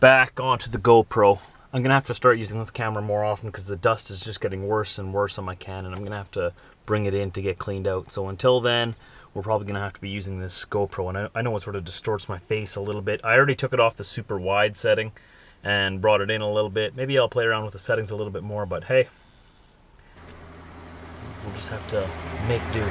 back onto the GoPro. I'm gonna have to start using this camera more often because the dust is just getting worse and worse on my Canon. I'm gonna have to bring it in to get cleaned out. So until then, we're probably gonna have to be using this GoPro, and I know it sort of distorts my face a little bit. I already took it off the super wide setting and brought it in a little bit. Maybe I'll play around with the settings a little bit more, but hey, we'll just have to make do.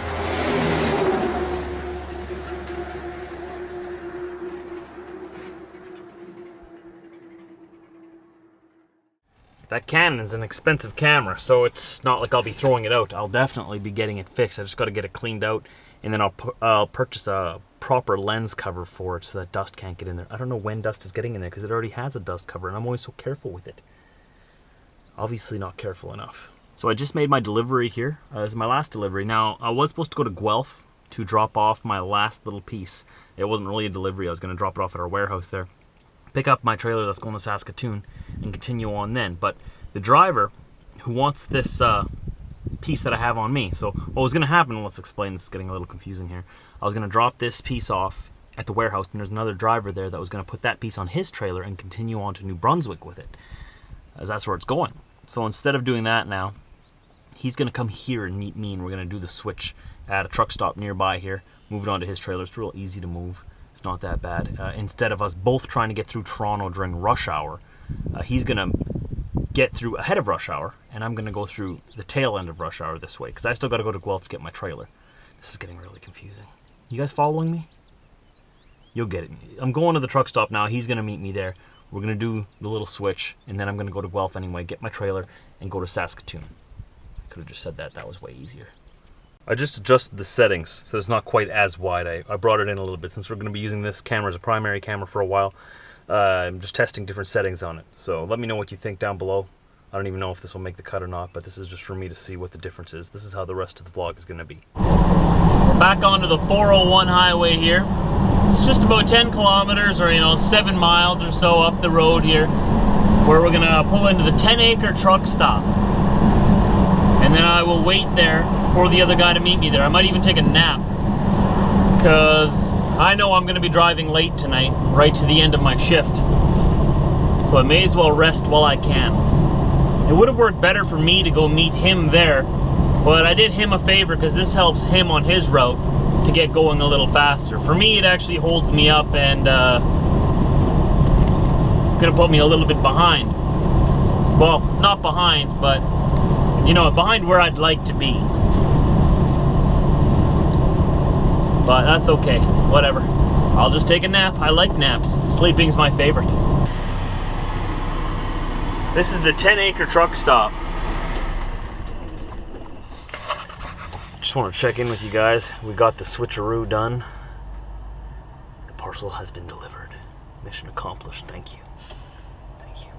That Canon's an expensive camera, so it's not like I'll be throwing it out. I'll definitely be getting it fixed. I just got to get it cleaned out, and then I'll purchase a proper lens cover for it so that dust can't get in there. I don't know when dust is getting in there because it already has a dust cover, and I'm always so careful with it. Obviously not careful enough. So I just made my delivery here. This is my last delivery. Now, I was supposed to go to Guelph to drop off my last little piece. It wasn't really a delivery. I was going to drop it off at our warehouse there, pick up my trailer that's going to Saskatoon, and continue on then. But the driver who wants this piece that I have on me, so what was going to happen, let's explain, this is getting a little confusing here. I was going to drop this piece off at the warehouse, and there's another driver there that was going to put that piece on his trailer and continue on to New Brunswick with it, as that's where it's going. So instead of doing that now, he's going to come here and meet me, and we're going to do the switch at a truck stop nearby here, move it onto his trailer. It's real easy to move. It's not that bad. Instead of us both trying to get through Toronto during rush hour, he's going to get through ahead of rush hour, and I'm going to go through the tail end of rush hour this way, because I still got to go to Guelph to get my trailer. This is getting really confusing. You guys following me? You'll get it. I'm going to the truck stop now. He's going to meet me there. We're going to do the little switch, and then I'm going to go to Guelph anyway, get my trailer, and go to Saskatoon. I could have just said that. That was way easier. I just adjusted the settings so it's not quite as wide. I brought it in a little bit since we're going to be using this camera as a primary camera for a while. I'm just testing different settings on it. So let me know what you think down below. I don't even know if this will make the cut or not, but this is just for me to see what the difference is. This is how the rest of the vlog is going to be. We're back onto the 401 highway here. It's just about 10 kilometers or 7 miles or so up the road here, where we're going to pull into the 10-acre truck stop. And then I will wait there for the other guy to meet me there. I might even take a nap, because I know I'm going to be driving late tonight, right to the end of my shift. So I may as well rest while I can. It would have worked better for me to go meet him there, but I did him a favor because this helps him on his route to get going a little faster. For me, it actually holds me up, and it's going to put me a little bit behind. Well, not behind, but behind where I'd like to be. But that's okay, whatever. I'll just take a nap. I like naps. Sleeping's my favorite. This is the 10-acre truck stop. Just want to check in with you guys. We got the switcheroo done. The parcel has been delivered. Mission accomplished. Thank you. Thank you.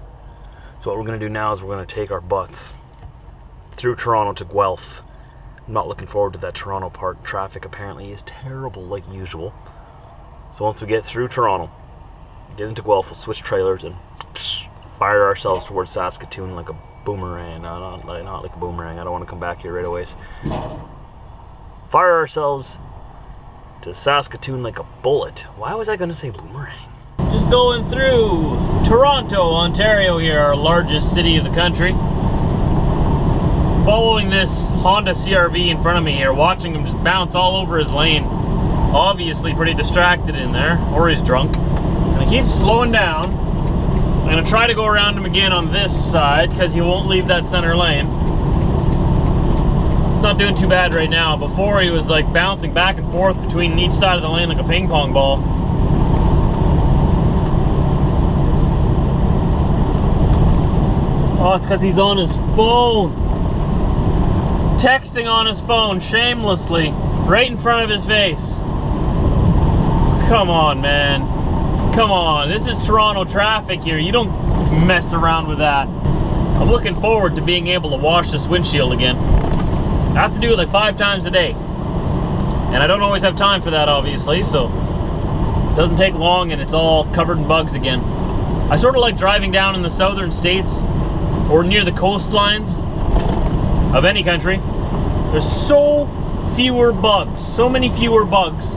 So what we're going to do now is we're going to take our butts through Toronto to Guelph. I'm not looking forward to that Toronto part. Traffic apparently is terrible like usual. So once we get through Toronto, get into Guelph, we'll switch trailers and fire ourselves towards Saskatoon like a boomerang. Not like a boomerang. I don't want to come back here right away. Fire ourselves to Saskatoon like a bullet. Why was I going to say boomerang? Just going through Toronto, Ontario here, our largest city of the country. Following this Honda CR-V in front of me here, watching him just bounce all over his lane. Obviously pretty distracted in there, or he's drunk. And he keeps slowing down. I'm gonna try to go around him again on this side because he won't leave that center lane. It's not doing too bad right now. Before he was like bouncing back and forth between each side of the lane like a ping pong ball. Oh, it's because he's on his phone. Texting on his phone shamelessly right in front of his face. Come on, man. Come on. This is Toronto traffic here. You don't mess around with that. I'm looking forward to being able to wash this windshield again. I have to do it like 5 times a day. And I don't always have time for that, obviously, so it doesn't take long and it's all covered in bugs again. I sort of like driving down in the southern states or near the coastlines of any country. There's so fewer bugs, so many fewer bugs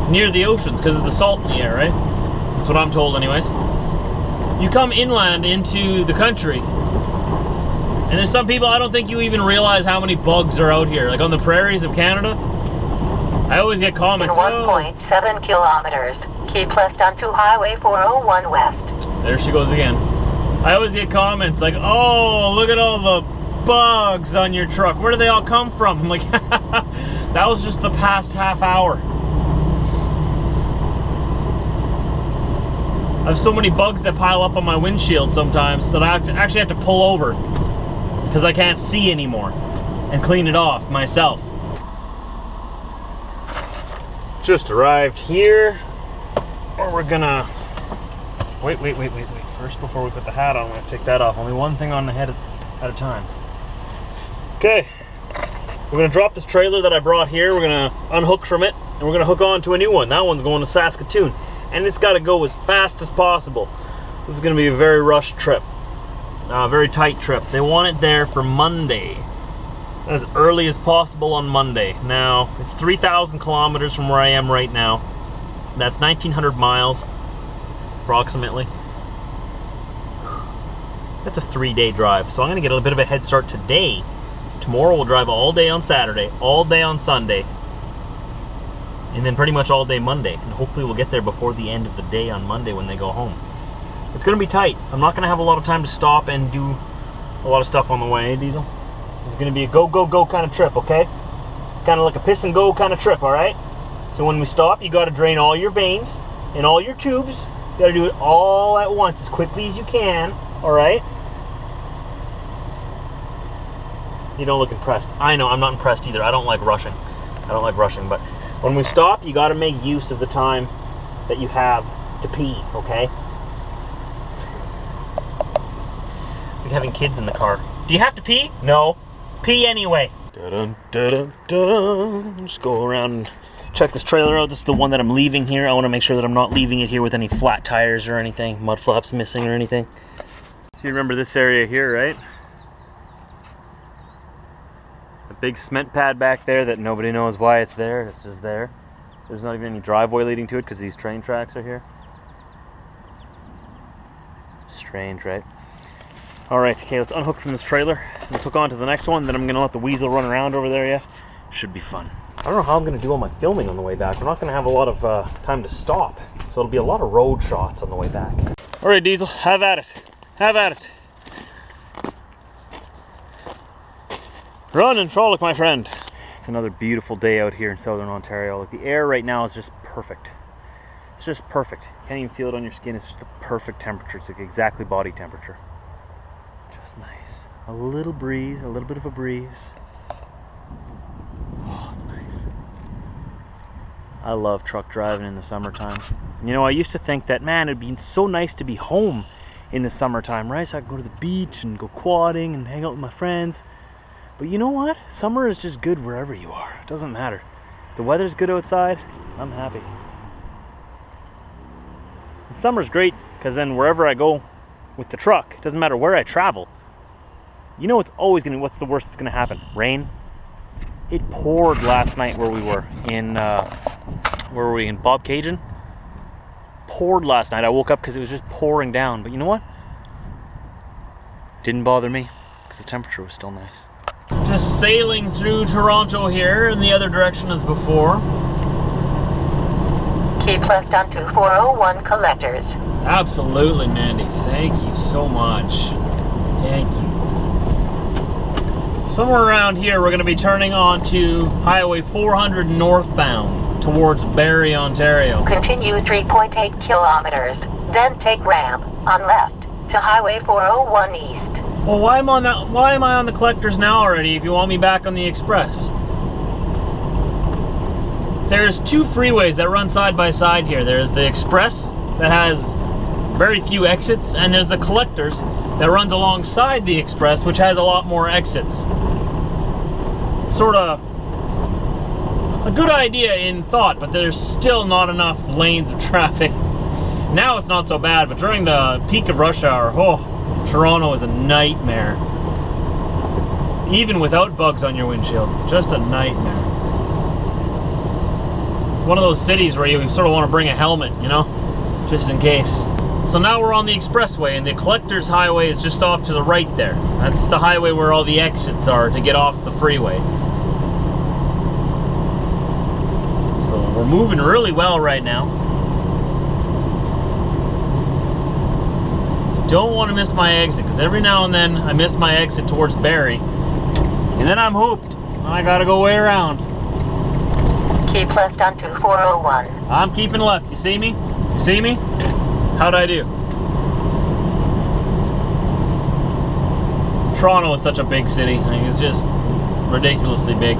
near the oceans because of the salt in the air, right? That's what I'm told anyways. you come inland into the country, and there's some people, I don't think you even realize how many bugs are out here. Like on the prairies of Canada, I always get comments. In 1.7 kilometers, keep left onto Highway 401 West. There she goes again. I always get comments like, oh, look at all the bugs on your truck. Where do they all come from? I'm like, that was just the past half hour. I have so many bugs that pile up on my windshield sometimes that I actually have to pull over because I can't see anymore and clean it off myself. Just arrived here, or we're gonna wait. First, before we put the hat on, I'm gonna take that off. Only one thing on the head at a time. Okay, we're gonna drop this trailer that I brought here. We're gonna unhook from it, and we're gonna hook on to a new one. That one's going to Saskatoon, and it's got to go as fast as possible. This is gonna be a very rushed trip, very tight trip. They want it there for Monday, as early as possible on Monday. Now, it's 3,000 kilometers from where I am right now. That's 1,900 miles, approximately. That's a 3-day drive, so I'm gonna get a bit of a head start today. Tomorrow we'll drive all day on Saturday, all day on Sunday, and then pretty much all day Monday. And hopefully we'll get there before the end of the day on Monday when they go home. It's gonna be tight. I'm not gonna have a lot of time to stop and do a lot of stuff on the way, Diesel. It's gonna be a go, go, go kind of trip, okay? It's kind of like a piss and go kind of trip, all right? So when we stop, you gotta drain all your veins and all your tubes. You gotta do it all at once as quickly as you can, all right? You don't look impressed. I know, I'm not impressed either. I don't like rushing. I don't like rushing, but when we stop, you gotta make use of the time that you have to pee, okay? It's like having kids in the car. Do you have to pee? No. Pee anyway. Dun, dun, dun, dun. Just go around and check this trailer out. This is the one that I'm leaving here. I want to make sure that I'm not leaving it here with any flat tires or anything, mud flaps missing or anything. So you remember this area here, right? A big cement pad back there that nobody knows why it's there. It's just there. There's not even any driveway leading to it because these train tracks are here. Strange, right? Alright, okay, let's unhook from this trailer. Let's hook on to the next one, then I'm going to let the weasel run around over there yet. Should be fun. I don't know how I'm going to do all my filming on the way back. We're not going to have a lot of time to stop, so it'll be a lot of road shots on the way back. Alright, Diesel, have at it. Have at it. Run and frolic, my friend. It's another beautiful day out here in southern Ontario. Like, the air right now is just perfect. It's just perfect. You can't even feel it on your skin. It's just the perfect temperature. It's like exactly body temperature. Just nice. A little breeze, a little bit of a breeze. Oh, it's nice. I love truck driving in the summertime. You know, I used to think that, man, it'd be so nice to be home in the summertime, right? So I could go to the beach and go quadding and hang out with my friends. But you know what? Summer is just good wherever you are. It doesn't matter. If the weather's good outside, I'm happy. And summer's great because then wherever I go with the truck, it doesn't matter where I travel. You know what's the worst that's gonna happen? Rain. It poured last night where we were in, where were we, in Bob Cajun? Poured last night. I woke up because it was just pouring down. But you know what? Didn't bother me because the temperature was still nice. Just sailing through Toronto here in the other direction as before. Keep left onto 401 collectors. Absolutely, Mandy. Thank you so much. Thank you. Somewhere around here, we're going to be turning onto Highway 400 northbound towards Barrie, Ontario. Continue 3.8 kilometers, then take ramp on left to Highway 401 east. Well, why am I on the collectors now already if you want me back on the express? There's two freeways that run side by side here. There's the express that has very few exits, and there's the collectors that runs alongside the express, which has a lot more exits. It's sort of a good idea in thought, but there's still not enough lanes of traffic. Now it's not so bad, but during the peak of rush hour, oh, Toronto is a nightmare. Even without bugs on your windshield, just a nightmare. It's one of those cities where you sort of want to bring a helmet, you know, just in case. So now we're on the expressway, and the Collectors Highway is just off to the right there. That's the highway where all the exits are to get off the freeway. So we're moving really well right now. Don't want to miss my exit, because every now and then I miss my exit towards Barrie, and then I'm hooped. I gotta go way around. Keep left onto 401. I'm keeping left. You see me? You see me? How'd I do? Toronto is such a big city. I mean, it's just ridiculously big.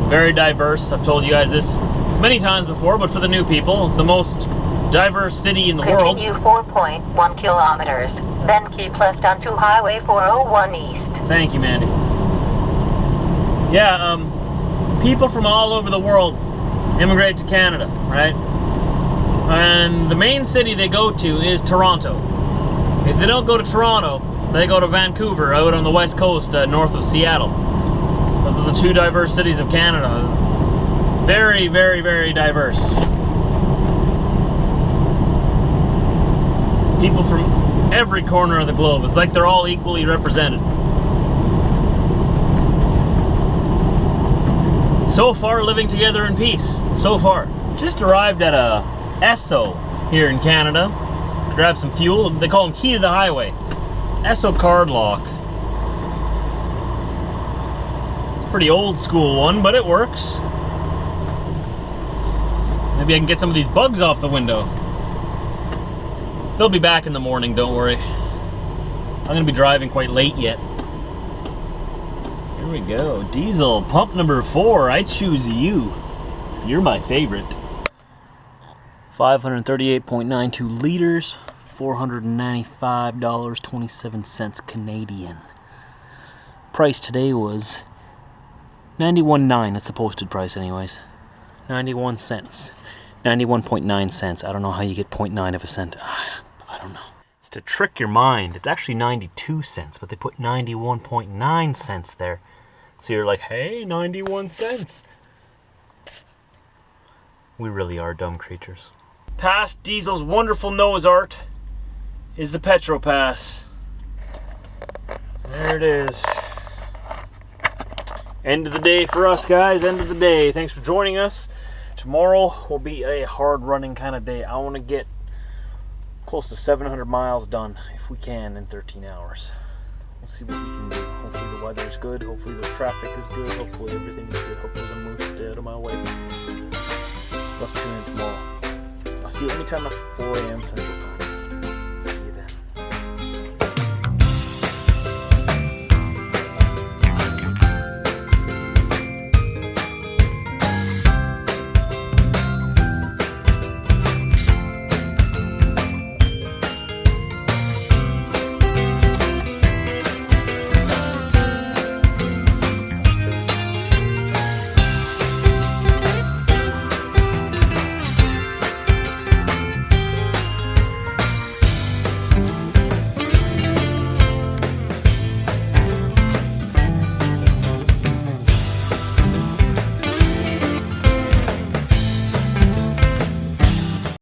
Very diverse. I've told you guys this many times before, but for the new people, it's the most diverse city in the world. Continue 4.1 kilometers, then keep left onto Highway 401 East. Thank you, Mandy. Yeah, people from all over the world immigrate to Canada, right? And the main city they go to is Toronto. If they don't go to Toronto, they go to Vancouver, out on the west coast, north of Seattle. Those are the two diverse cities of Canada. It's very, very, very diverse. People from every corner of the globe. It's like they're all equally represented. So far, living together in peace. So far. Just arrived at a Esso here in Canada. Grab some fuel. They call them key to the highway. Esso card lock. It's a pretty old school one, but it works. Maybe I can get some of these bugs off the window. They'll be back in the morning, don't worry. I'm gonna be driving quite late yet. Here we go, diesel, pump number 4, I choose you. You're my favorite. 538.92 liters, $495.27 Canadian. Price today was 91.9, that's the posted price anyways. 91 cents. 91.9 cents. I don't know how you get 0.9 of a cent. I don't know. It's to trick your mind. It's actually 92 cents, but they put 91.9 cents there. So you're like, hey, 91 cents. We really are dumb creatures. Past Diesel's wonderful nose art is the Petro Pass. There it is. End of the day for us, guys. End of the day. Thanks for joining us. Tomorrow will be a hard running kind of day. I want to get close to 700 miles done if we can in 13 hours. We'll see what we can do. Hopefully the weather is good. Hopefully the traffic is good. Hopefully everything is good. Hopefully the moose stay out of my way. Let's tune in tomorrow. I'll see you anytime at 4 a.m. Central Time.